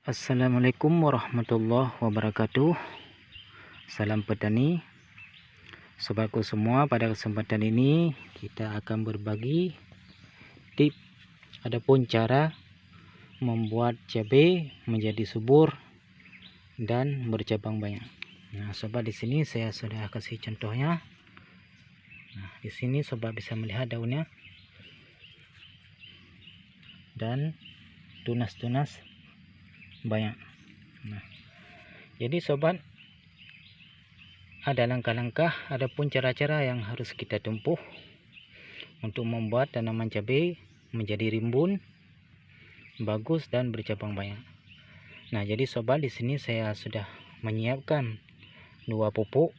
Assalamualaikum warahmatullahi wabarakatuh. Salam petani. Sobatku semua, pada kesempatan ini kita akan berbagi tip adapun cara membuat cabai menjadi subur dan bercabang banyak. Nah, sobat, di sini saya sudah kasih contohnya. Nah, di sini sobat bisa melihat daunnya dan tunas-tunas banyak. Nah, jadi sobat, ada langkah-langkah, adapun cara-cara yang harus kita tempuh untuk membuat tanaman cabai menjadi rimbun, bagus dan bercabang banyak. Nah, jadi sobat, di sini saya sudah menyiapkan dua pupuk.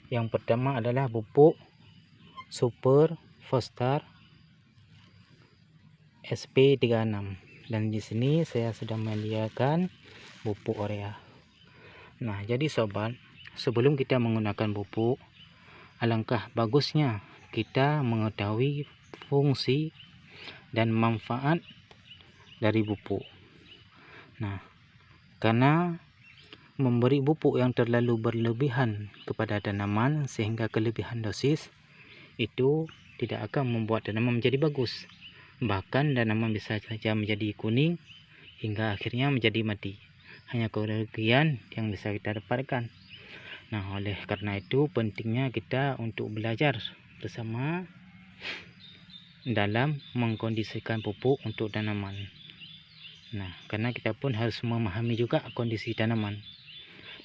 Yang pertama adalah pupuk Super Fostar SP36, dan di sini saya sudah menyediakan pupuk urea. Nah, jadi sobat, sebelum kita menggunakan pupuk, alangkah bagusnya kita mengetahui fungsi dan manfaat dari pupuk. Nah, karena memberi pupuk yang terlalu berlebihan kepada tanaman sehingga kelebihan dosis itu tidak akan membuat tanaman menjadi bagus. Bahkan tanaman bisa saja menjadi kuning hingga akhirnya menjadi mati. Hanya kerugian yang bisa kita dapatkan. Nah, oleh karena itu pentingnya kita untuk belajar bersama dalam mengkondisikan pupuk untuk tanaman. Nah, karena kita pun harus memahami juga kondisi tanaman.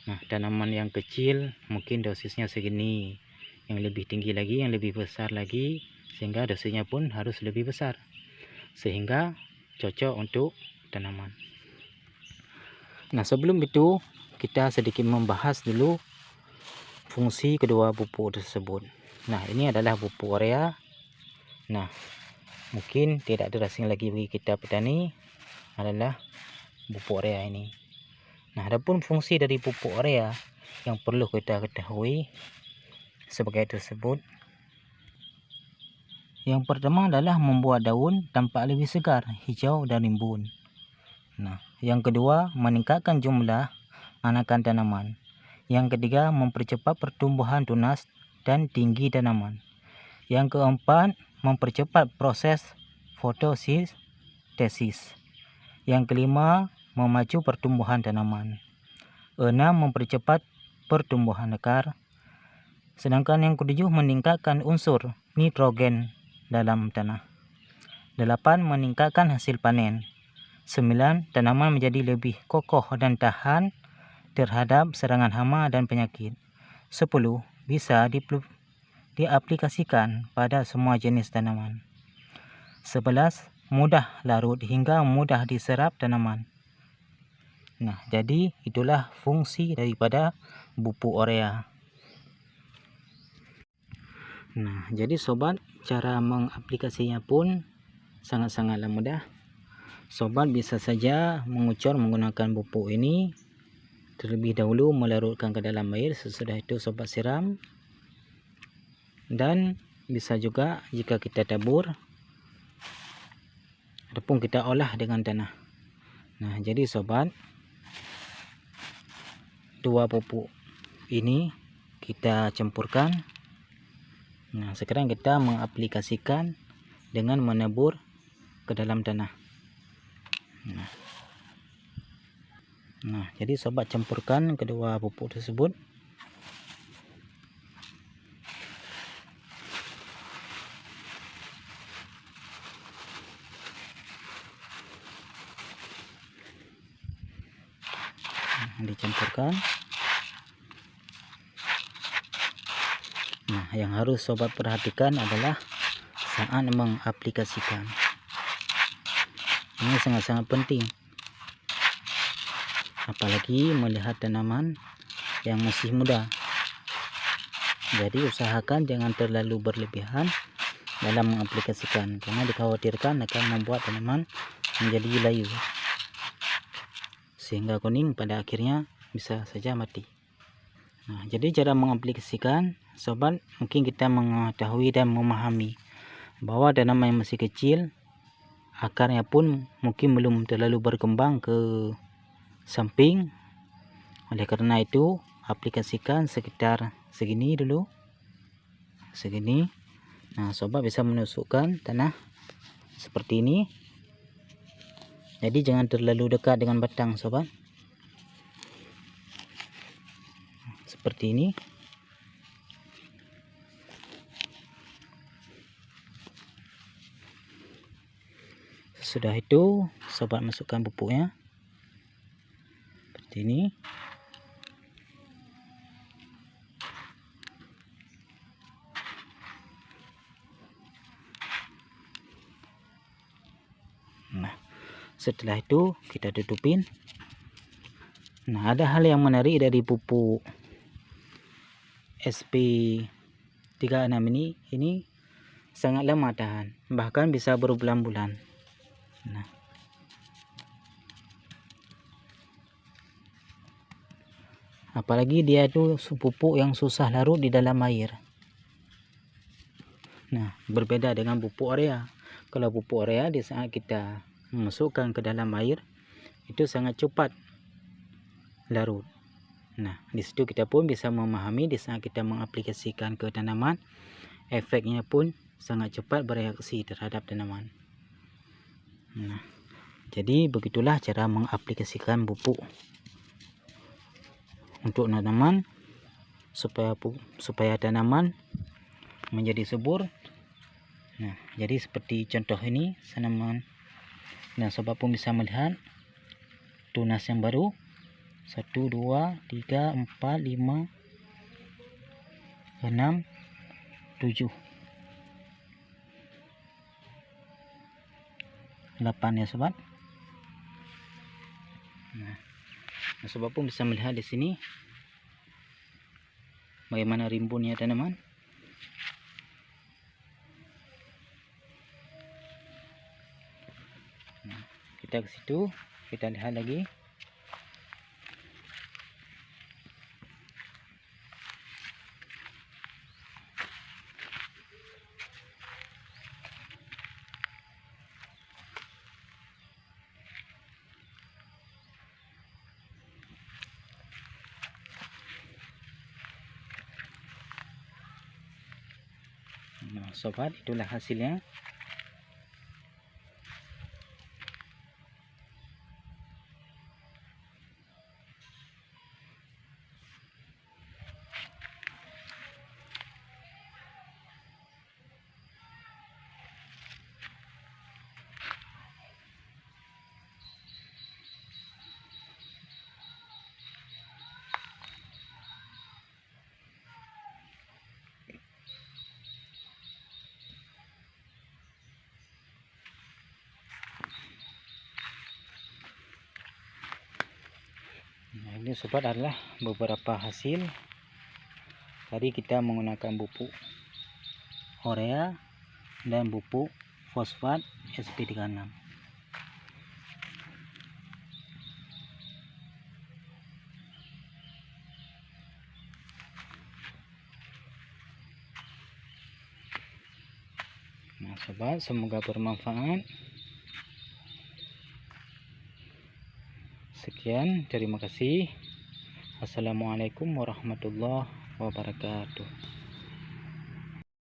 Nah, tanaman yang kecil mungkin dosisnya segini, yang lebih tinggi lagi, yang lebih besar lagi, sehingga dosisnya pun harus lebih besar, sehingga cocok untuk tanaman. Nah, sebelum itu kita sedikit membahas dulu fungsi kedua pupuk tersebut. Nah, ini adalah pupuk urea. Nah, mungkin tidak terasing lagi bagi kita petani adalah pupuk urea ini. Nah, adapun fungsi dari pupuk urea yang perlu kita ketahui sebagai tersebut. Yang pertama adalah membuat daun tampak lebih segar, hijau dan rimbun. Nah, yang kedua, meningkatkan jumlah anakan tanaman. Yang ketiga, mempercepat pertumbuhan tunas dan tinggi tanaman. Yang keempat, mempercepat proses fotosintesis. Yang kelima, memacu pertumbuhan tanaman. 6. Mempercepat pertumbuhan akar. Sedangkan yang ketujuh, meningkatkan unsur nitrogen dalam tanah. 8. Meningkatkan hasil panen. 9. Tanaman menjadi lebih kokoh dan tahan terhadap serangan hama dan penyakit. 10. Bisa diaplikasikan pada semua jenis tanaman. 11. Mudah larut hingga mudah diserap tanaman. Nah, jadi itulah fungsi daripada pupuk urea. Nah, jadi sobat, cara mengaplikasinya pun sangat-sangatlah mudah. Sobat bisa saja mengucur menggunakan pupuk ini. Terlebih dahulu melarutkan ke dalam air, sesudah itu sobat siram. Dan bisa juga jika kita tabur ataupun kita olah dengan tanah. Nah, jadi sobat, dua pupuk ini kita campurkan. Nah, sekarang kita mengaplikasikan dengan menabur ke dalam tanah. Nah, jadi sobat campurkan kedua pupuk tersebut. Dicampurkan. Nah, yang harus sobat perhatikan adalah saat mengaplikasikan. Ini sangat-sangat penting. Apalagi melihat tanaman yang masih muda. Jadi usahakan jangan terlalu berlebihan dalam mengaplikasikan, karena dikhawatirkan akan membuat tanaman menjadi layu sehingga kuning, pada akhirnya bisa saja mati. Nah, jadi cara mengaplikasikan, sobat, mungkin kita mengetahui dan memahami bahwa tanaman yang masih kecil akarnya pun mungkin belum terlalu berkembang ke samping. Oleh karena itu aplikasikan sekitar segini dulu, segini. Nah, sobat bisa menusukkan tanah seperti ini. Jadi jangan terlalu dekat dengan batang, sobat. Seperti ini. Sesudah itu sobat masukkan pupuknya seperti ini. Nah, setelah itu kita tutupin. Nah, ada hal yang menarik dari pupuk SP36 ini sangat lama tahan, bahkan bisa berbulan-bulan. Nah, apalagi dia itu pupuk yang susah larut di dalam air. Nah, berbeda dengan pupuk urea. Kalau pupuk urea di saat kita memasukkan ke dalam air itu sangat cepat larut. Nah, di situ kita pun bisa memahami di saat kita mengaplikasikan ke tanaman, efeknya pun sangat cepat bereaksi terhadap tanaman. Nah, jadi begitulah cara mengaplikasikan pupuk untuk tanaman supaya tanaman menjadi subur. Nah, jadi seperti contoh ini tanaman. Nah, sobat pun bisa melihat tunas yang baru. 1, 2, 3, 4, 5, 6, 7, 8 ya sobat. Nah, sobat pun bisa melihat di sini bagaimana rimbunnya tanaman. Nah, kita ke situ, kita lihat lagi. Nah, sobat, itulah hasilnya. Nah, ini sobat adalah beberapa hasil. Tadi kita menggunakan pupuk urea dan pupuk fosfat SP36. Nah, sobat, semoga bermanfaat. Sekian, terima kasih. Assalamualaikum warahmatullahi wabarakatuh.